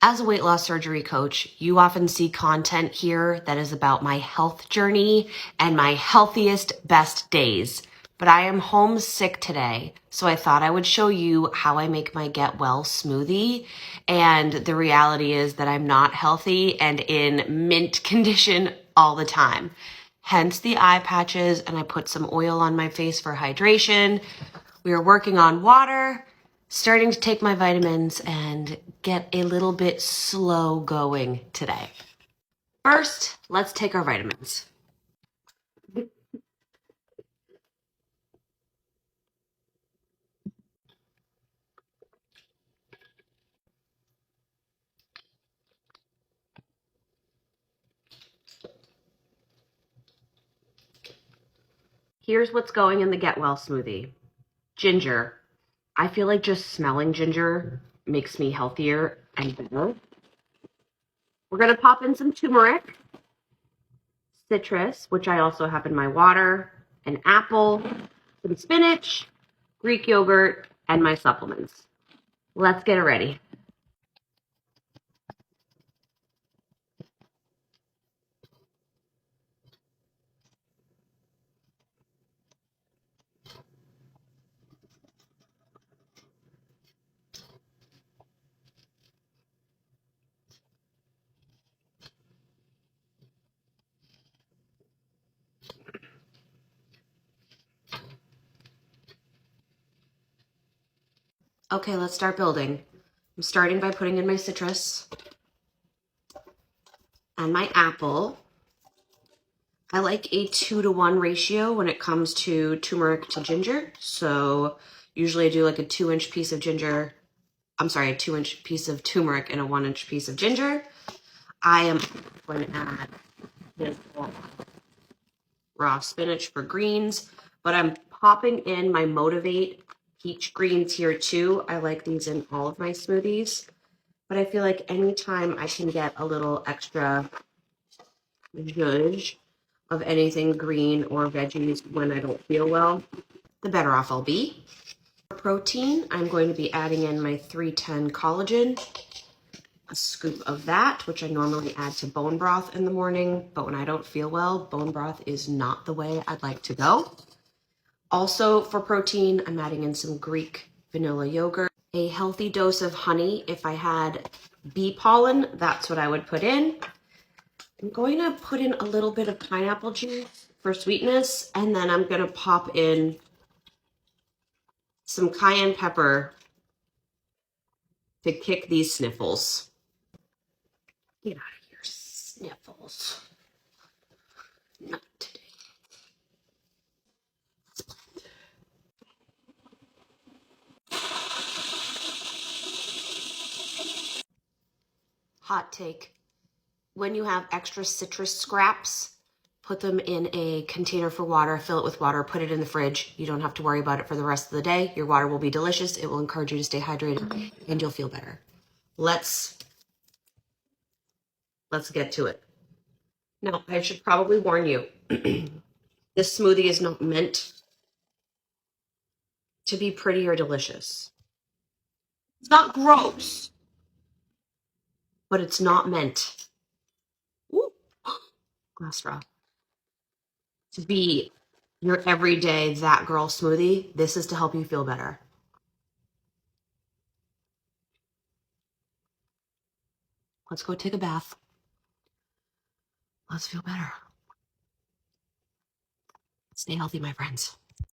As a weight loss surgery coach, you often see content here that is about my health journey and my healthiest, best days. But I am homesick today, so I thought I would show you how I make my Get Well smoothie. And the reality is that I'm not healthy and in mint condition all the time. Hence the eye patches, and I put some oil on my face for hydration. We are working on water, starting to take my vitamins, and get a little bit slow going today. First, let's take our vitamins. Here's what's going in the Get Well smoothie. Ginger. I feel like just smelling ginger makes me healthier and better. We're going to pop in some turmeric, citrus, which I also have in my water, an apple, some spinach, Greek yogurt, and my supplements. Let's get it ready. Okay, let's start building. I'm starting by putting in my citrus and my apple. I like a 2-to-1 ratio when it comes to turmeric to ginger. So usually I do like a 2-inch piece of ginger. I'm sorry, a 2-inch piece of turmeric and a 1-inch piece of ginger. I am going to add this raw spinach for greens, but I'm popping in my Motivate peach greens here too. I like these in all of my smoothies, but I feel like anytime I can get a little extra zhuzh of anything green or veggies when I don't feel well, the better off I'll be. For protein, I'm going to be adding in my 310 collagen, a scoop of that, which I normally add to bone broth in the morning, but when I don't feel well, bone broth is not the way I'd like to go. Also for protein, I'm adding in some Greek vanilla yogurt, a healthy dose of honey. If I had bee pollen, that's what I would put in. I'm going to put in a little bit of pineapple juice for sweetness, and then I'm going to pop in some cayenne pepper to kick these sniffles. Get out of here, sniffles. Not today. Hot take. When you have extra citrus scraps, put them in a container for water, fill it with water, put it in the fridge. You don't have to worry about it for the rest of the day. Your water will be delicious. It will encourage you to stay hydrated and you'll feel better. Let's get to it. Now, I should probably warn you, this smoothie is not meant to be pretty or delicious. It's not gross, but it's not meant, ooh, glass straw, to be your everyday that girl smoothie. This is to help you feel better. Let's go take a bath. Let's feel better. Stay healthy, my friends.